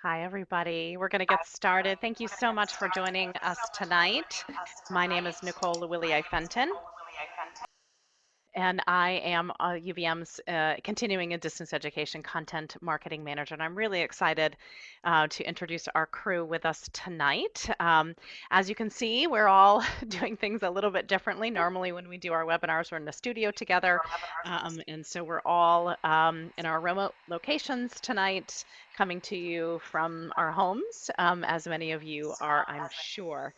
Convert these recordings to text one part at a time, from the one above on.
Hi, everybody. We're going to get started. Thank you so much for joining us tonight. My name is Nicole Lewilli-Fenton, and I am UVM's Continuing and Distance Education Content Marketing Manager, and I'm really excited to introduce our crew with us tonight. As you can see, we're all doing things a little bit differently. Normally, when we do our webinars, we're in the studio together, and so we're all in our remote locations tonight, coming to you from our homes, as many of you are, I'm sure.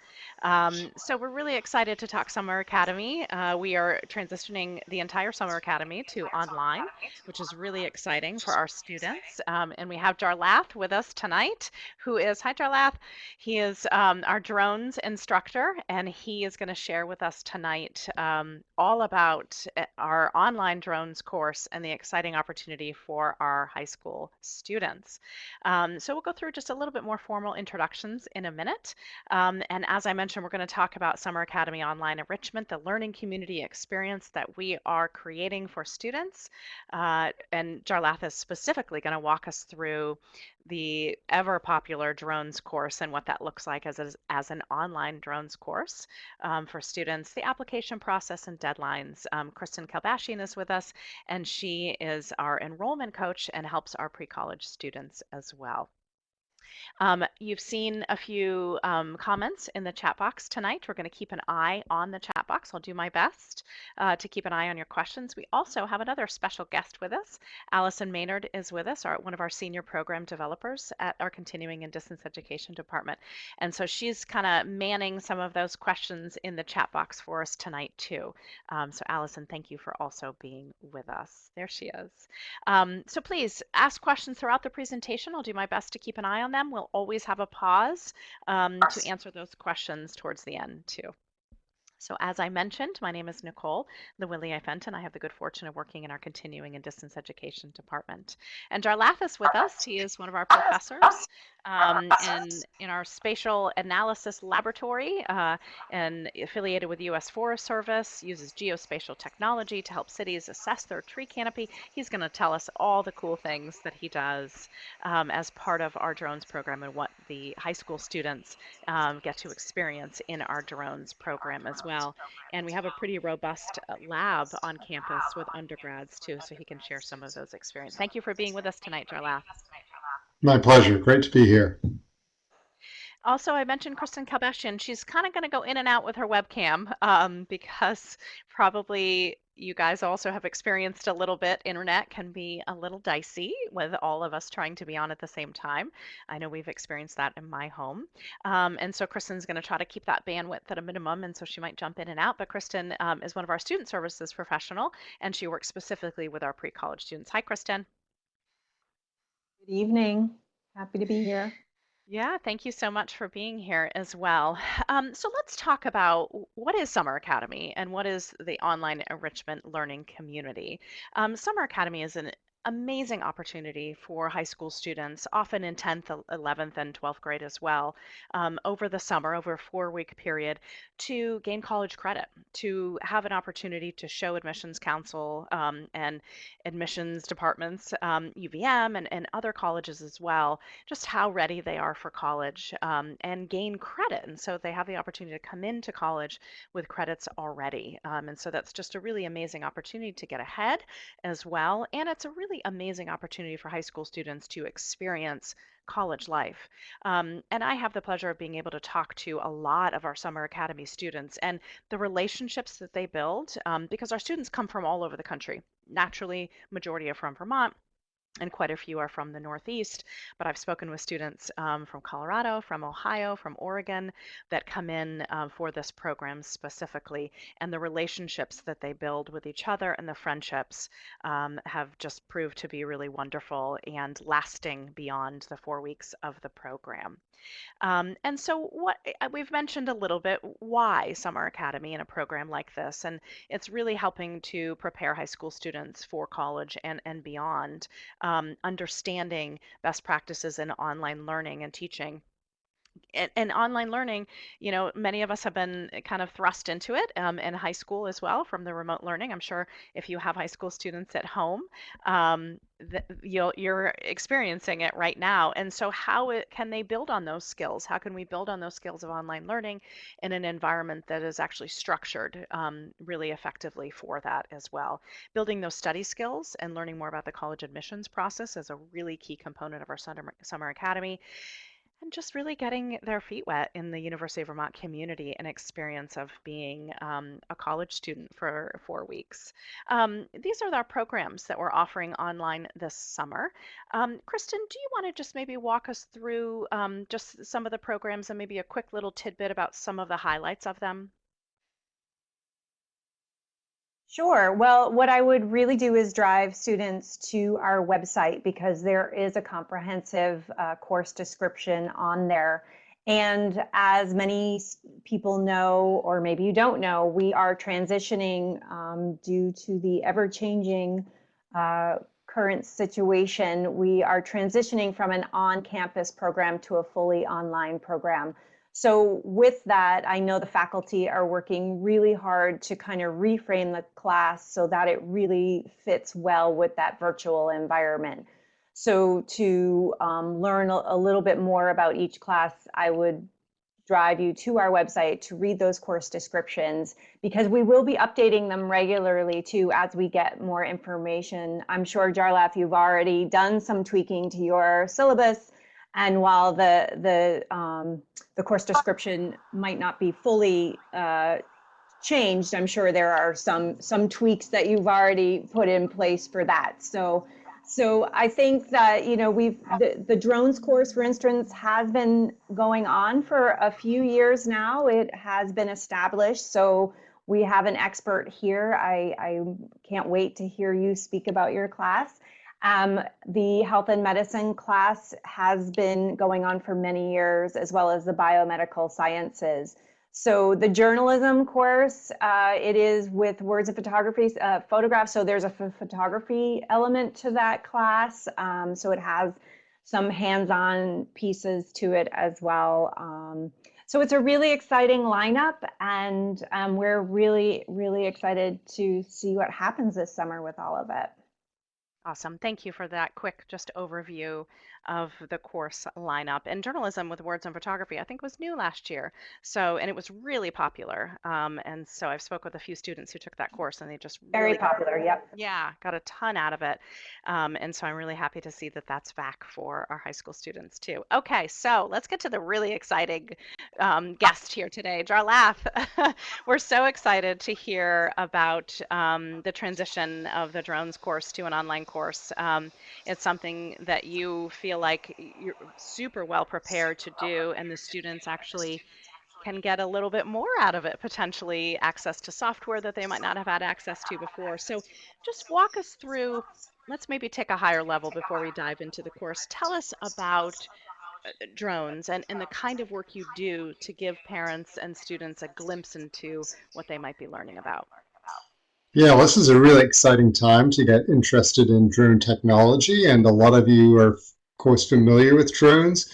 So we're really excited to talk Summer Academy. We are transitioning the entire Summer Academy to online, which is really exciting for our students. And we have Jarlath with us tonight, who is, hi Jarlath, he is our drones instructor, and he is going to share with us tonight all about our online drones course and the exciting opportunity for our high school students. So we'll go through just a little bit more formal introductions in a minute. And as I mentioned, we're going to talk about Summer Academy Online Enrichment, the learning community experience that we are creating for students. And Jarlath is specifically going to walk us through the ever popular drones course and what that looks like as an online drones course for students, the application process and deadlines. Kristen Kalbashian is with us, and she is our enrollment coach and helps our pre-college students as well. You've seen a few comments in the chat box tonight. We're going to keep an eye on the chat box. I'll do my best to keep an eye on your questions. We also have another special guest with us. Allison Maynard is with us, one of our senior program developers at our Continuing and Distance Education Department. And so she's kind of manning some of those questions in the chat box for us tonight too. So Allison, thank you for also being with us. There she is. So please ask questions throughout the presentation. I'll do my best to keep an eye on them. We'll always have a pause to answer those questions towards the end too. So as I mentioned, my name is Nicole Lewilli-Fenton. I have the good fortune of working in our Continuing and Distance Education Department. And Jarlath is with us. He is one of our professors in our Spatial Analysis Laboratory and affiliated with the U.S. Forest Service, uses geospatial technology to help cities assess their tree canopy. He's going to tell us all the cool things that he does as part of our drones program and what the high school students get to experience in our drones program as well. And we have a pretty robust lab on campus with undergrads too, so he can share some of those experiences. Thank you for being with us tonight, Jarlath. My pleasure. Great to be here. Also, I mentioned Kristen Kalbashian. She's kind of going to go in and out with her webcam because probably you guys also have experienced a little bit. Internet can be a little dicey with all of us trying to be on at the same time. I know we've experienced that in my home. And so Kristen's going to try to keep that bandwidth at a minimum, and so she might jump in and out. But Kristen is one of our student services professional, and she works specifically with our pre-college students. Hi, Kristen. Good evening. Happy to be here. Yeah, thank you so much for being here as well. So let's talk about what is Summer Academy and what is the online enrichment learning community. Summer Academy is an amazing opportunity for high school students, often in 10th, 11th, and 12th grade as well, over the summer, over a 4-week period, to gain college credit, to have an opportunity to show admissions council and admissions departments, UVM and other colleges as well, just how ready they are for college and gain credit. And so they have the opportunity to come into college with credits already. And so that's just a really amazing opportunity to get ahead as well. And it's a really amazing opportunity for high school students to experience college life. And I have the pleasure of being able to talk to a lot of our Summer Academy students and the relationships that they build because our students come from all over the country. Naturally, majority are from Vermont, and quite a few are from the Northeast, but I've spoken with students from Colorado, from Ohio, from Oregon that come in for this program specifically, and the relationships that they build with each other and the friendships have just proved to be really wonderful and lasting beyond the 4 weeks of the program. And so what we've mentioned a little bit why Summer Academy in a program like this, and it's really helping to prepare high school students for college and beyond, understanding best practices in online learning and teaching and online learning, many of us have been kind of thrust into it in high school as well from the remote learning. I'm sure if you have high school students at home, you're experiencing it right now. And so, can they build on those skills? How can we build on those skills of online learning in an environment that is actually structured really effectively for that as well? Building those study skills and learning more about the college admissions process is a really key component of our Summer Academy, and just really getting their feet wet in the University of Vermont community and experience of being a college student for 4 weeks. These are our programs that we're offering online this summer. Kristen, do you want to just maybe walk us through just some of the programs and maybe a quick little tidbit about some of the highlights of them? Sure. Well, what I would really do is drive students to our website because there is a comprehensive course description on there. And as many people know, or maybe you don't know, we are transitioning due to the ever-changing current situation. We are transitioning from an on-campus program to a fully online program. So with that, I know the faculty are working really hard to kind of reframe the class so that it really fits well with that virtual environment. So to learn a little bit more about each class, I would drive you to our website to read those course descriptions, because we will be updating them regularly too as we get more information. I'm sure, Jarlath, you've already done some tweaking to your syllabus. And while the course description might not be fully changed, I'm sure there are some tweaks that you've already put in place for that. So I think that the drones course, for instance, has been going on for a few years now. It has been established. So we have an expert here. I can't wait to hear you speak about your class. The health and medicine class has been going on for many years, as well as the biomedical sciences. So the journalism course, it is with words and photography, photographs. So there's a photography element to that class. So it has some hands-on pieces to it as well. So it's a really exciting lineup, and we're really, really excited to see what happens this summer with all of it. Awesome. Thank you for that quick just overview of the course lineup. And journalism with words and photography, I think, was new last year. And it was really popular. And so I've spoke with a few students who took that course, and they just Very really popular, yep. Yeah, got a ton out of it. And so I'm really happy to see that that's back for our high school students too. Okay, so let's get to the really exciting guest here today, Jarlath. We're so excited to hear about the transition of the drones course to an online course. It's something that you feel like you're super well prepared to do, and the students actually can get a little bit more out of it, potentially access to software that they might not have had access to before. So just walk us through, let's maybe take a higher level before we dive into the course. Tell us about drones and the kind of work you do to give parents and students a glimpse into what they might be learning about. Yeah, well, this is a really exciting time to get interested in drone technology, and a lot of you are, of course, familiar with drones.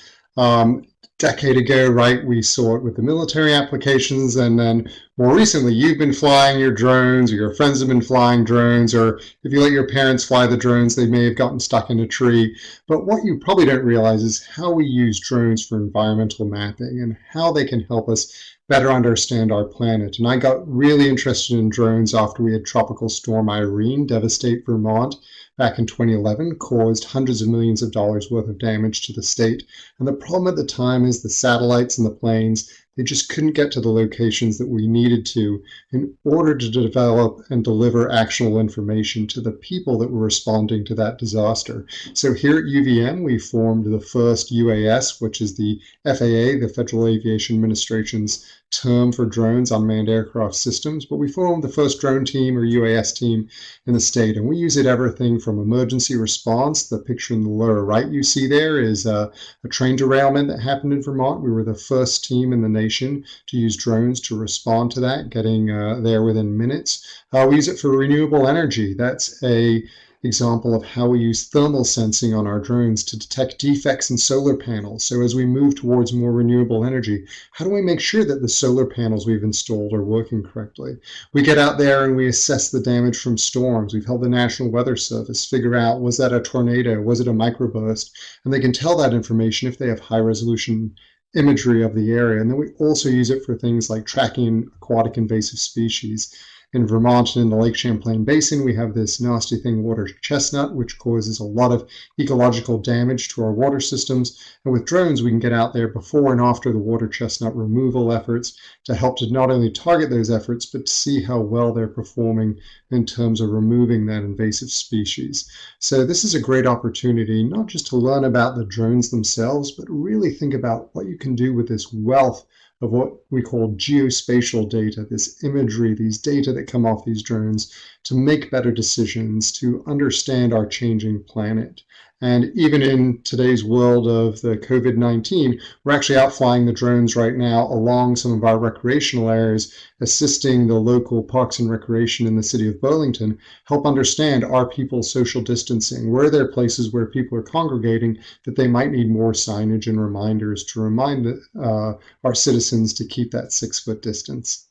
Decade ago, right, we saw it with the military applications, and then more recently, you've been flying your drones, or your friends have been flying drones, or if you let your parents fly the drones, they may have gotten stuck in a tree. But what you probably don't realize is how we use drones for environmental mapping and how they can help us better understand our planet. And I got really interested in drones after we had Tropical Storm Irene devastate Vermont back in 2011, caused hundreds of millions of dollars worth of damage to the state. And the problem at the time is the satellites and the planes, they just couldn't get to the locations that we needed to in order to develop and deliver actionable information to the people that were responding to that disaster. So here at UVM, we formed the first UAS, which is the FAA, the Federal Aviation Administration's term for drones, unmanned aircraft systems, but we formed the first drone team or UAS team in the state, and we use it everything from emergency response. The picture in the lower right you see there is a train derailment that happened in Vermont. We were the first team in the nation to use drones to respond to that, getting there within minutes. We use it for renewable energy. That's a example of how we use thermal sensing on our drones to detect defects in solar panels. So as we move towards more renewable energy, how do we make sure that the solar panels we've installed are working correctly? We get out there and we assess the damage from storms. We've helped the National Weather Service figure out, was that a tornado? Was it a microburst? And they can tell that information if they have high resolution imagery of the area. And then we also use it for things like tracking aquatic invasive species. In Vermont and in the Lake Champlain Basin, we have this nasty thing, water chestnut, which causes a lot of ecological damage to our water systems. And with drones, we can get out there before and after the water chestnut removal efforts to help to not only target those efforts, but to see how well they're performing in terms of removing that invasive species. So this is a great opportunity, not just to learn about the drones themselves, but really think about what you can do with this wealth of what we call geospatial data, this imagery, these data that come off these drones, to make better decisions, to understand our changing planet. And even in today's world of the COVID-19, we're actually out flying the drones right now along some of our recreational areas, assisting the local parks and recreation in the city of Burlington, help understand, are people social distancing? Where are there places where people are congregating that they might need more signage and reminders to remind our citizens to keep that 6-foot distance?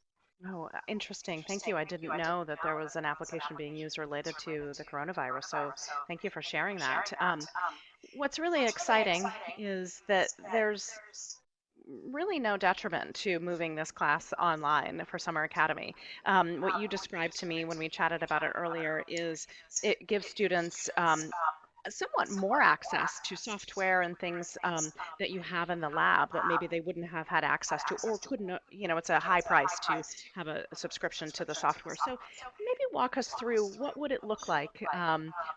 Oh, interesting. Thank you. I didn't know that there was an application being used related to the coronavirus. So thank you for sharing that. What's really exciting is that there's really no detriment to moving this class online for Summer Academy. What you described to me when we chatted about it earlier is it gives students somewhat more access to software and things that you have in the lab that maybe they wouldn't have had access to or couldn't, it's a high price to have a subscription to the software. So maybe walk us through what would it look like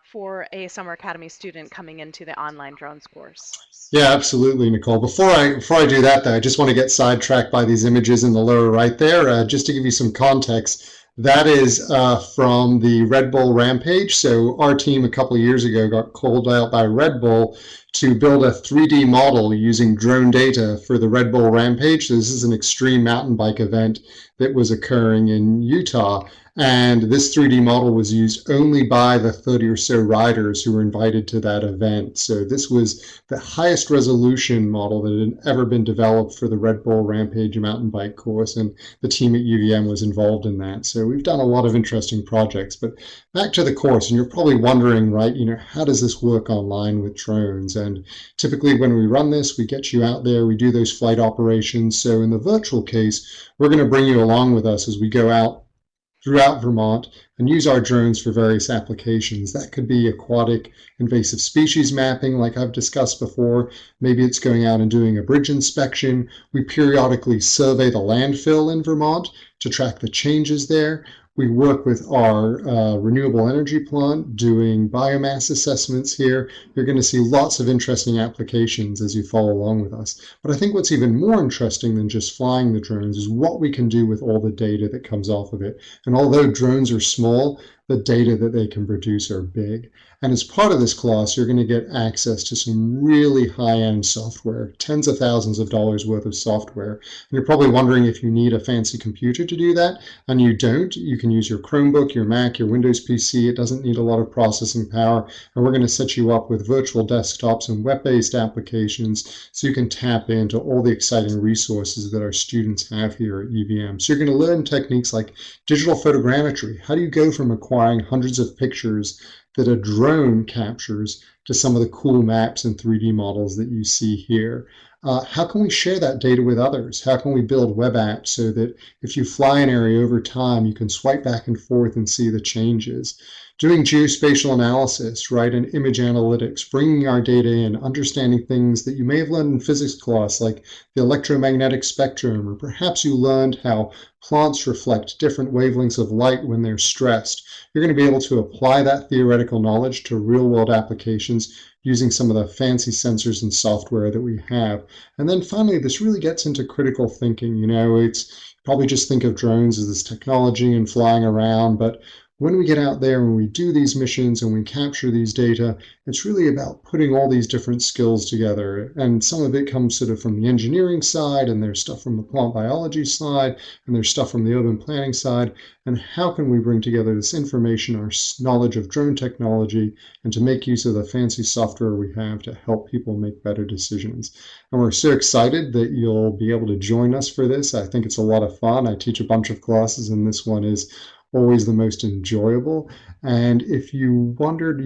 for a Summer Academy student coming into the online drones course? Yeah, absolutely, Nicole. Before I do that, though, I just want to get sidetracked by these images in the lower right there, just to give you some context. That is from the Red Bull Rampage. So our team a couple of years ago got called out by Red Bull to build a 3D model using drone data for the Red Bull Rampage. So this is an extreme mountain bike event that was occurring in Utah. And this 3D model was used only by the 30 or so riders who were invited to that event. So this was the highest resolution model that had ever been developed for the Red Bull Rampage mountain bike course. And the team at UVM was involved in that. So we've done a lot of interesting projects. But back to the course, and you're probably wondering, right, how does this work online with drones? And typically when we run this, we get you out there, we do those flight operations. So in the virtual case, we're going to bring you along with us as we go out throughout Vermont and use our drones for various applications. That could be aquatic invasive species mapping, like I've discussed before. Maybe it's going out and doing a bridge inspection. We periodically survey the landfill in Vermont to track the changes there. We work with our renewable energy plant doing biomass assessments here. You're going to see lots of interesting applications as you follow along with us. But I think what's even more interesting than just flying the drones is what we can do with all the data that comes off of it. And although drones are small, the data that they can produce are big. And as part of this class, you're going to get access to some really high-end software, tens of thousands of dollars worth of software. And you're probably wondering if you need a fancy computer to do that, and you don't. You can use your Chromebook, your Mac, your Windows PC. It doesn't need a lot of processing power. And we're going to set you up with virtual desktops and web-based applications so you can tap into all the exciting resources that our students have here at UVM. So you're going to learn techniques like digital photogrammetry. How do you go from acquiring hundreds of pictures that a drone captures to some of the cool maps and 3D models that you see here? How can we share that data with others? How can we build web apps so that if you fly an area over time, you can swipe back and forth and see the changes? Doing geospatial analysis, right, and image analytics, bringing our data in, understanding things that you may have learned in physics class, like the electromagnetic spectrum, or perhaps you learned how plants reflect different wavelengths of light when they're stressed. You're going to be able to apply that theoretical knowledge to real-world applications using some of the fancy sensors and software that we have. And then finally, this really gets into critical thinking. It's probably just think of drones as this technology and flying around, but when we get out there and we do these missions and we capture these data, it's really about putting all these different skills together. And some of it comes sort of from the engineering side, and there's stuff from the plant biology side, and there's stuff from the urban planning side. And how can we bring together this information, our knowledge of drone technology, and to make use of the fancy software we have to help people make better decisions. And we're so excited that you'll be able to join us for this. I think it's a lot of fun. I teach a bunch of classes, and this one is always the most enjoyable. And if you wondered,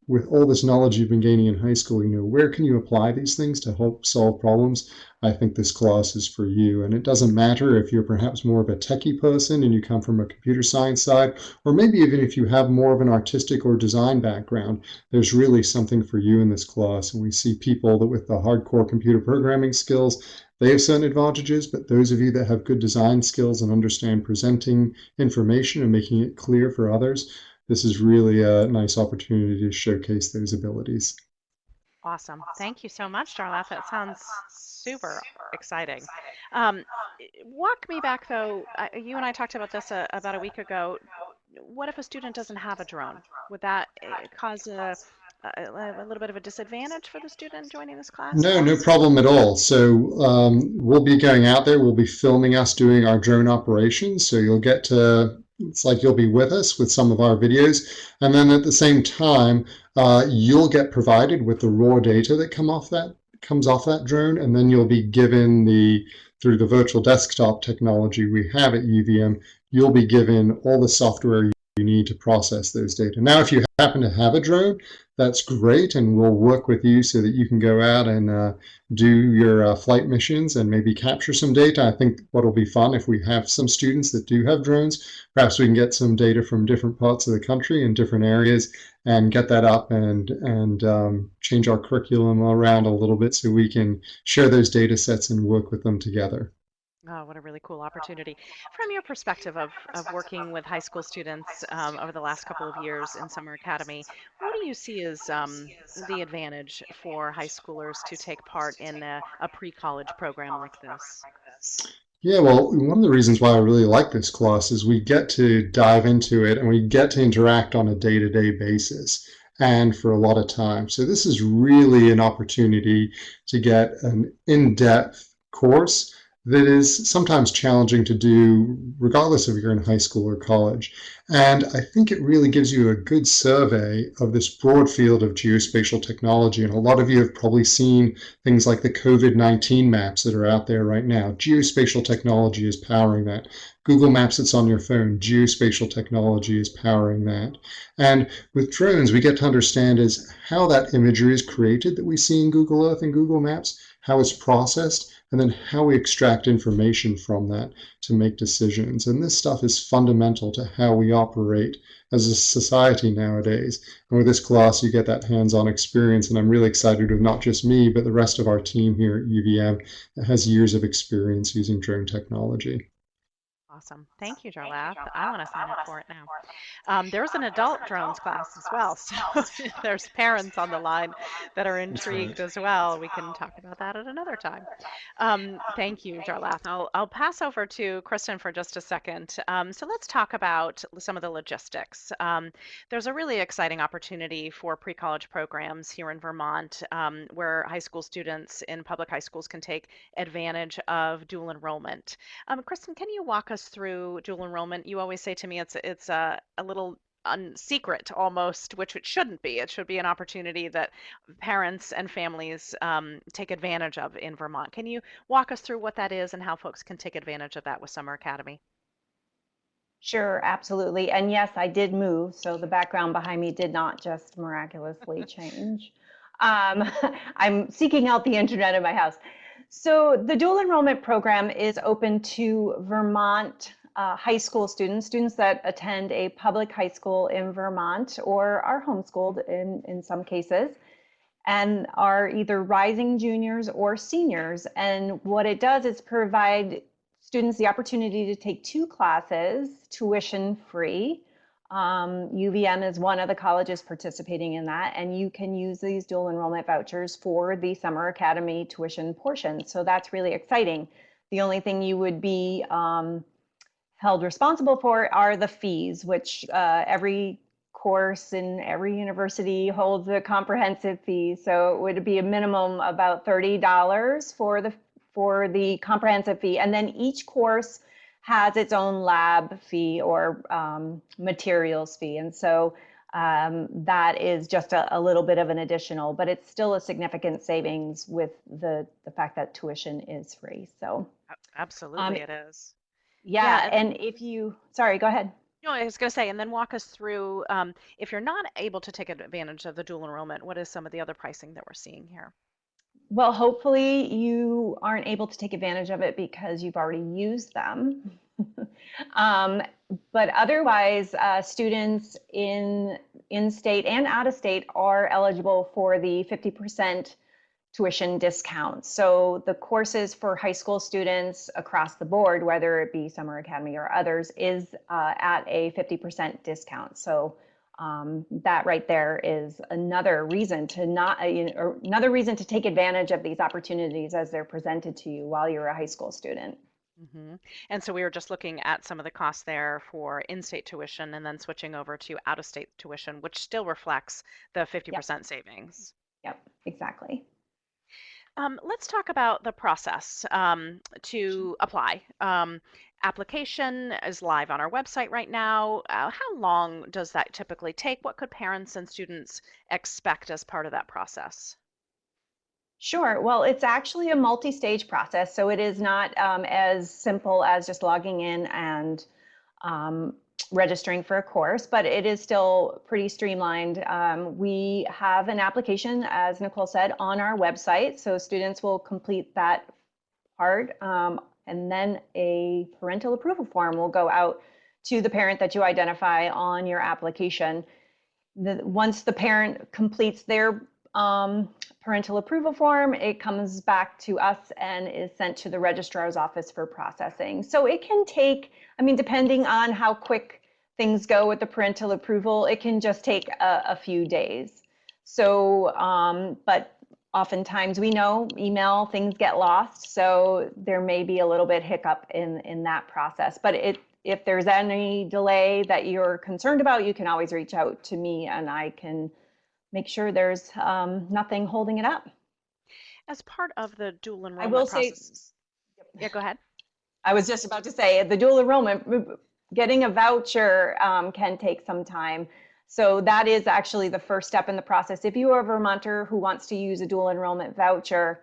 with all this knowledge you've been gaining in high school, where can you apply these things to help solve problems? I think this class is for you. And it doesn't matter if you're perhaps more of a techie person and you come from a computer science side, or maybe even if you have more of an artistic or design background, there's really something for you in this class. And we see people that with the hardcore computer programming skills, they have certain advantages, but those of you that have good design skills and understand presenting information and making it clear for others, this is really a nice opportunity to showcase those abilities. Awesome. Thank you so much, Darlath. That sounds super exciting. Um, Walk me back, though. You and I talked about this about a week ago. What if a student doesn't have a drone? Would that cause a little bit of a disadvantage for the student joining this class? No problem at all. So we'll be going out there. We'll be filming us doing our drone operations. So you'll get to, it's like you'll be with us with some of our videos. And then at the same time, you'll get provided with the raw data that comes off that drone. And then you'll be given through the virtual desktop technology we have at UVM, you'll be given all the software you need to process those data. Now, if you happen to have a drone, that's great, and we'll work with you so that you can go out and do your flight missions and maybe capture some data. I think what'll be fun if we have some students that do have drones, perhaps we can get some data from different parts of the country and different areas and get that up and change our curriculum around a little bit so we can share those data sets and work with them together. Oh, what a really cool opportunity. From your perspective of working with high school students over the last couple of years in Summer Academy, what do you see as the advantage for high schoolers to take part in a pre-college program like this? Yeah, well, one of the reasons why I really like this class is we get to dive into it and we get to interact on a day-to-day basis and for a lot of time. So this is really an opportunity to get an in-depth course that is sometimes challenging to do regardless if you're in high school or college. And I think it really gives you a good survey of this broad field of geospatial technology. And a lot of you have probably seen things like the COVID-19 maps that are out there right now. Geospatial technology is powering that. Google Maps that's on your phone, geospatial technology is powering that. And with drones, we get to understand is how that imagery is created that we see in Google Earth and Google Maps, how it's processed, and then how we extract information from that to make decisions. And this stuff is fundamental to how we operate as a society nowadays. And with this class, you get that hands-on experience. And I'm really excited with not just me, but the rest of our team here at UVM that has years of experience using drone technology. Awesome. Thank you, Jarlath. I want to sign up for it now. There's an adult drones class as well. So if there's parents on the line that are intrigued as well, we can talk about that at another time. Thank you, Jarlath. I'll pass over to Kristen for just a second. So let's talk about some of the logistics. There's a really exciting opportunity for pre-college programs here in Vermont where high school students in public high schools can take advantage of dual enrollment. Kristen, can you walk us through dual enrollment? You always say to me it's a little secret almost, which it shouldn't be. It should be an opportunity that parents and families take advantage of in Vermont. Can you walk us through what that is and how folks can take advantage of that with Summer Academy? Sure, absolutely. And yes, I did move, so the background behind me did not just miraculously change. I'm seeking out the internet in my house. So the dual enrollment program is open to Vermont high school students that attend a public high school in Vermont or are homeschooled in some cases and are either rising juniors or seniors. And what it does is provide students the opportunity to take 2 classes tuition free. UVM is one of the colleges participating in that, and you can use these dual enrollment vouchers for the Summer Academy tuition portion. So that's really exciting. The only thing you would be held responsible for are the fees, which every course in every university holds a comprehensive fee. So it would be a minimum about $30 for the comprehensive fee, and then each course has its own lab fee or materials fee, and so that is just a little bit of an additional, but it's still a significant savings with the fact that tuition is free. So Absolutely, it is. yeah, Yeah, and if you, sorry, go ahead. no, I was going to say, and then walk us through if you're not able to take advantage of the dual enrollment, what is some of the other pricing that we're seeing here? Well, hopefully you aren't able to take advantage of it because you've already used them. um, but otherwise, students in state and out of state are eligible for the 50% tuition discount. So the courses for high school students across the board, whether it be Summer Academy or others, is at a 50% discount. So that right there is another reason to not, another reason to take advantage of these opportunities as they're presented to you while you're a high school student. And so we were just looking at some of the costs there for in-state tuition and then switching over to out-of-state tuition, which still reflects the 50% savings. Yep, exactly. Let's talk about the process to apply. Application is live on our website right now. How long does that typically take? What could parents and students expect as part of that process? Sure. Well, it's actually a multi-stage process, so it is not as simple as just logging in and registering for a course, but it is still pretty streamlined. We have an application, as Nicole said, on our website, so students will complete that part, and then a parental approval form will go out to the parent that you identify on your application. Once the parent completes their parental approval form, it comes back to us and is sent to the registrar's office for processing. So it can take, I mean, depending on how quick things go with the parental approval, it can just take a few days. So, but oftentimes we know email things get lost, so there may be a little bit hiccup in that process. But if there's any delay that you're concerned about, you can always reach out to me and I can make sure there's nothing holding it up. As part of the dual I enrollment will say, process. Yeah, go ahead. I was just about to say, the dual enrollment, getting a voucher can take some time. So that is actually the first step in the process. If you are a Vermonter who wants to use a dual enrollment voucher,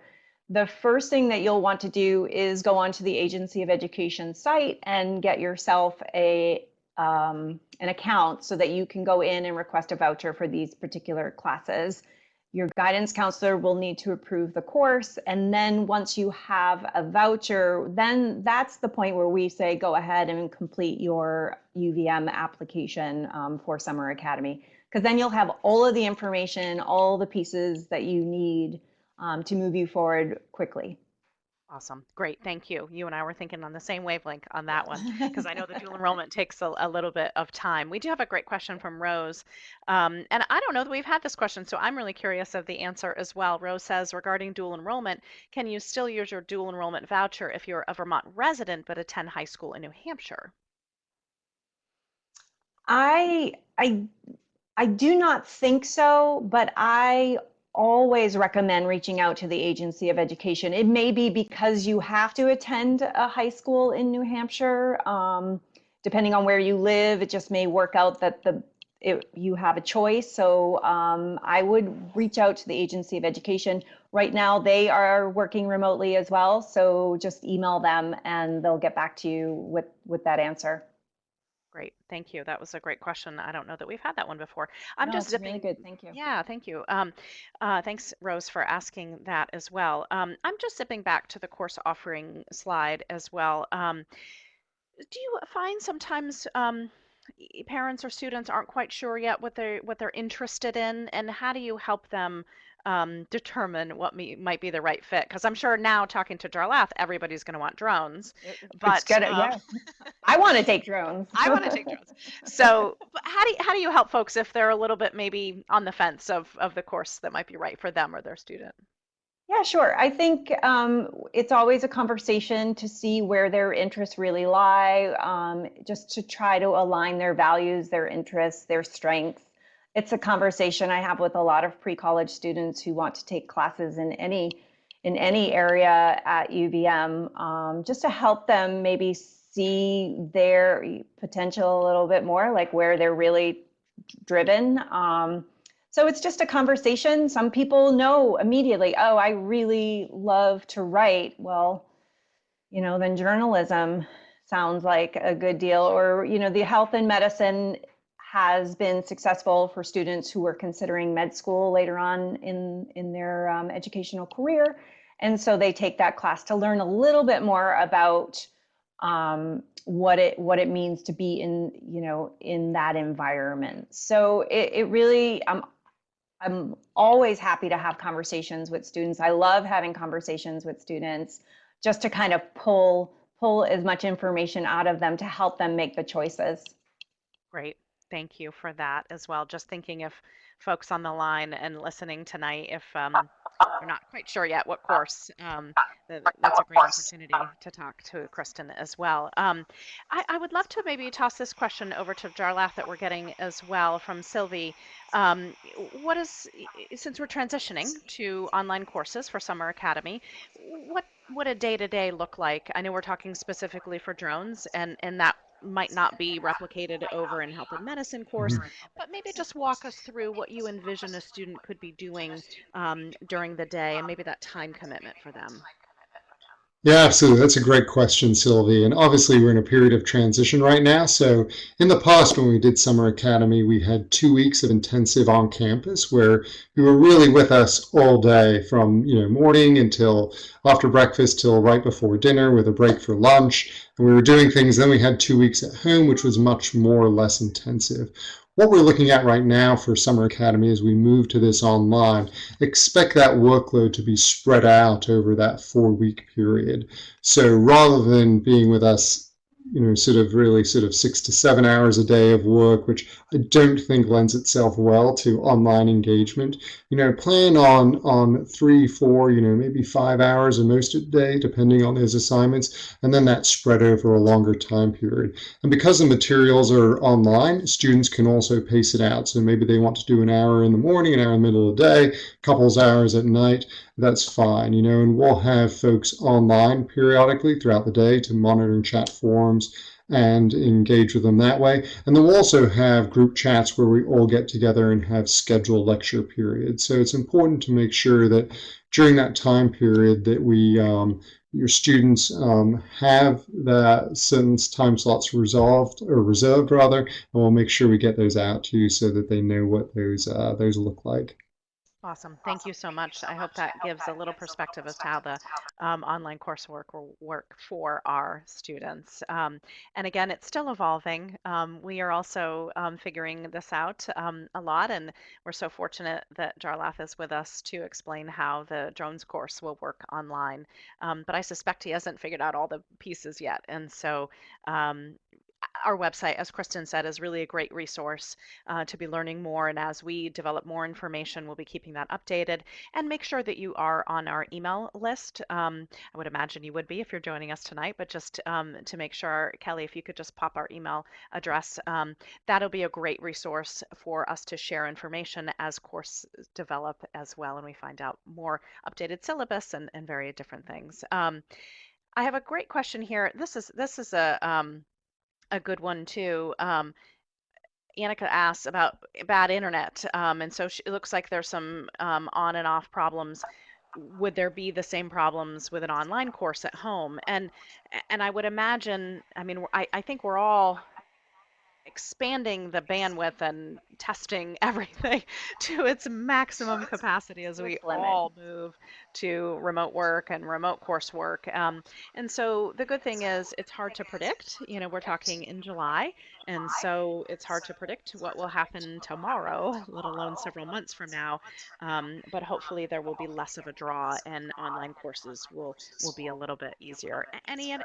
the first thing that you'll want to do is go onto the Agency of Education site and get yourself an account so that you can go in and request a voucher for these particular classes. Your guidance counselor will need to approve the course, and then once you have a voucher, then that's the point where we say go ahead and complete your UVM application for Summer Academy, because then you'll have all of the information, all the pieces that you need to move you forward quickly. Awesome. Great. Thank you. You and I were thinking on the same wavelength on that one because I know the dual enrollment takes a little bit of time. We do have a great question from Rose. And I don't know that we've had this question, so I'm really curious of the answer as well. Rose says, regarding dual enrollment, can you still use your dual enrollment voucher if you're a Vermont resident but attend high school in New Hampshire? I do not think so, but I always recommend reaching out to the Agency of Education. It may be because you have to attend a high school in New Hampshire. Depending on where you live, it just may work out that you have a choice. So I would reach out to the Agency of Education. Right now, they are working remotely as well. So just email them and they'll get back to you with that answer. Great. Thank you. That was a great question. I don't know that we've had that one before. I'm just zipping. Really good. Thank you. Yeah, thank you. Thanks, Rose, for asking that as well. I'm just zipping back to the course offering slide as well. Do you find sometimes parents or students aren't quite sure yet what they're interested in, and how do you help them determine what might be the right fit? Because I'm sure now, talking to Darlath, everybody's going to want drones. But yeah. I want to take drones. I want to take drones. So how do you help folks if they're a little bit maybe on the fence of the course that might be right for them or their student? Yeah, sure. I think it's always a conversation to see where their interests really lie, just to try to align their values, their interests, their strengths. It's a conversation I have with a lot of pre-college students who want to take classes in any area at UVM, just to help them maybe see their potential a little bit more, like where they're really driven. So it's just a conversation. Some people know immediately, oh, I really love to write. Well, then journalism sounds like a good deal. Or, the health and medicine has been successful for students who are considering med school later on in their educational career. And so they take that class to learn a little bit more about what it means to be in that environment. So it really, I'm always happy to have conversations with students. I love having conversations with students just to kind of pull as much information out of them to help them make the choices. Great. Thank you for that as well. Just thinking if folks on the line and listening tonight, if they're not quite sure yet what course, that's a great opportunity to talk to Kristen as well. I would love to maybe toss this question over to Jarlath that we're getting as well from Sylvie. Since we're transitioning to online courses for Summer Academy, what would a day-to-day look like? I know we're talking specifically for drones, and that might not be replicated over in health and medicine course, but maybe just walk us through what you envision a student could be doing during the day and maybe that time commitment for them. Yeah, absolutely. That's a great question, Sylvie. And obviously, we're in a period of transition right now. So, in the past, when we did Summer Academy, we had 2 weeks of intensive on campus where you were really with us all day from morning until after breakfast till right before dinner with a break for lunch. And we were doing things. Then we had 2 weeks at home, which was much more or less intensive. What we're looking at right now for Summer Academy as we move to this online, expect that workload to be spread out over that 4-week period. So rather than being with us, sort of 6 to 7 hours a day of work, which I don't think lends itself well to online engagement, plan on 3, 4, maybe 5 hours or most of the day, depending on those assignments, and then that spread over a longer time period. And because the materials are online, students can also pace it out. So maybe they want to do an hour in the morning, an hour in the middle of the day, couples hours at night. That's fine, and we'll have folks online periodically throughout the day to monitor and chat forums and engage with them that way. And then we'll also have group chats where we all get together and have scheduled lecture periods. So it's important to make sure that during that time period that your students have the certain time slots reserved, and we'll make sure we get those out to you so that they know what those look like. Awesome. Thank you so much. I hope that gives a little perspective as to how the online coursework will work for our students. And again, it's still evolving. We are also figuring this out a lot, and we're so fortunate that Jarlath is with us to explain how the drones course will work online. But I suspect he hasn't figured out all the pieces yet. And so our website, as Kristen said, is really a great resource to be learning more. And as we develop more information, we'll be keeping that updated. And make sure that you are on our email list. I would imagine you would be if you're joining us tonight, but just to make sure, Kelly, if you could just pop our email address, that'll be a great resource for us to share information as courses develop as well, and we find out more updated syllabus and very different things. I have a great question here. This is a good one too. Annika asks about bad internet, and so it looks like there's some on and off problems. Would there be the same problems with an online course at home? And I would imagine, I think we're all expanding the bandwidth and testing everything to its maximum capacity as we all move to remote work and remote coursework. And so the good thing is it's hard to predict. We're talking in July, and so it's hard to predict what will happen tomorrow, let alone several months from now. But hopefully there will be less of a draw, and online courses will be a little bit easier. Any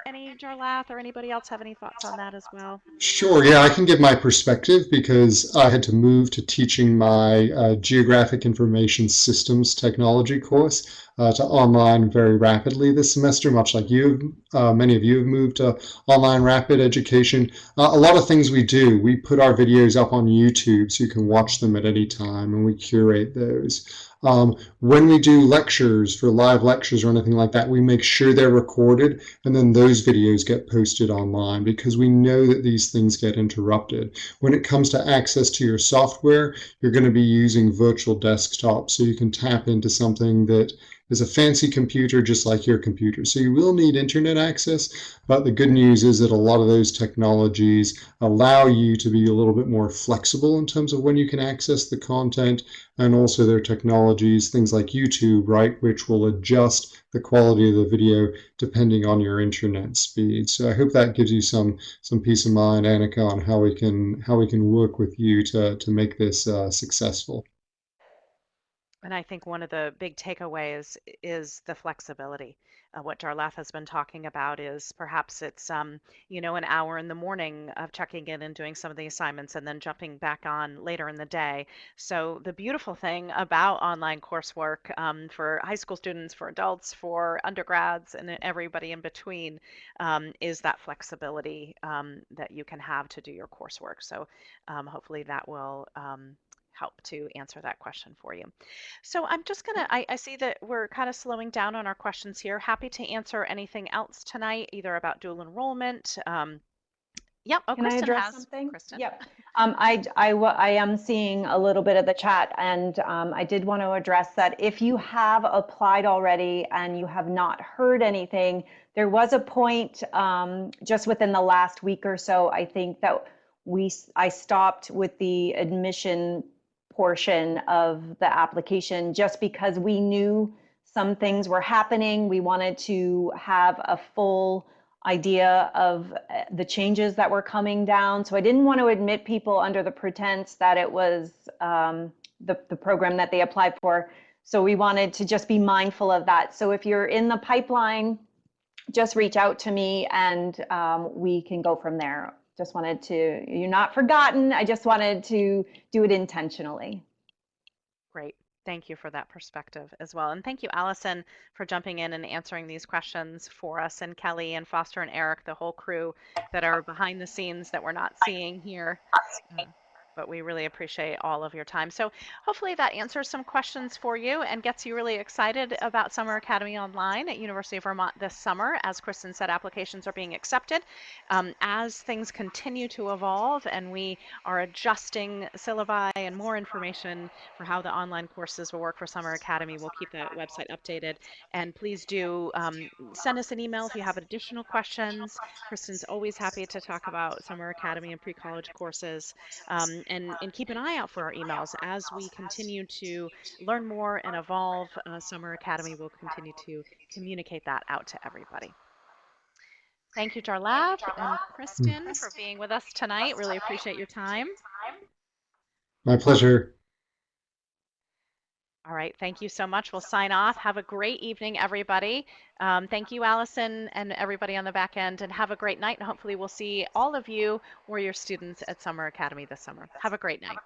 Jarlath or anybody else have any thoughts on that as well? Sure, yeah, I can give my perspective because I had to move to teaching my Geographic Information Systems Technology course to online very rapidly this semester, much like many of you have moved to online rapid education. A lot of things we do, we put our videos up on YouTube so you can watch them at any time, and we curate those. When we do lectures, for live lectures or anything like that, we make sure they're recorded, and then those videos get posted online because we know that these things get interrupted. When it comes to access to your software, you're going to be using virtual desktop, so you can tap into something that is a fancy computer just like your computer. So you will need internet access, but the good news is that a lot of those technologies allow you to be a little bit more flexible in terms of when you can access the content, and also their technologies, things like YouTube, right, which will adjust the quality of the video depending on your internet speed. So I hope that gives you some peace of mind, Annika, on how we can work with you to make this successful. And I think one of the big takeaways is the flexibility. What Darlath has been talking about is perhaps it's an hour in the morning of checking in and doing some of the assignments and then jumping back on later in the day. So the beautiful thing about online coursework for high school students, for adults, for undergrads, and everybody in between is that flexibility that you can have to do your coursework. So hopefully that will help to answer that question for you. So I'm just gonna, I see that we're kind of slowing down on our questions here. Happy to answer anything else tonight, either about dual enrollment. Yep. Oh, Can I Kristen address has. something? Kristen. Yep. I am seeing a little bit of the chat, and I did want to address that if you have applied already and you have not heard anything, there was a point just within the last week or so, I think that I stopped with the admission portion of the application just because we knew some things were happening. We wanted to have a full idea of the changes that were coming down. So I didn't want to admit people under the pretense that it was the program that they applied for. So we wanted to just be mindful of that. So if you're in the pipeline, just reach out to me and we can go from there. Just wanted to, you're not forgotten. I just wanted to do it intentionally. Great. Thank you for that perspective as well. And thank you, Allison, for jumping in and answering these questions for us, and Kelly and Foster and Eric, the whole crew that are behind the scenes that we're not seeing here. But we really appreciate all of your time. So hopefully that answers some questions for you and gets you really excited about Summer Academy Online at University of Vermont this summer. As Kristen said, applications are being accepted. As things continue to evolve and we are adjusting syllabi and more information for how the online courses will work for Summer Academy, we'll keep that website updated. And please do send us an email if you have additional questions. Kristen's always happy to talk about Summer Academy and pre-college courses. And keep an eye out for our emails as we continue to learn more and evolve. Summer Academy will continue to communicate that out to everybody. Thank you, Darlath and Kristen, for being with us tonight. Really appreciate your time. My pleasure. All right, thank you so much. We'll sign off. Have a great evening, everybody. Thank you, Allison, and everybody on the back end, and have a great night. And hopefully we'll see all of you or your students at Summer Academy this summer. Have a great night.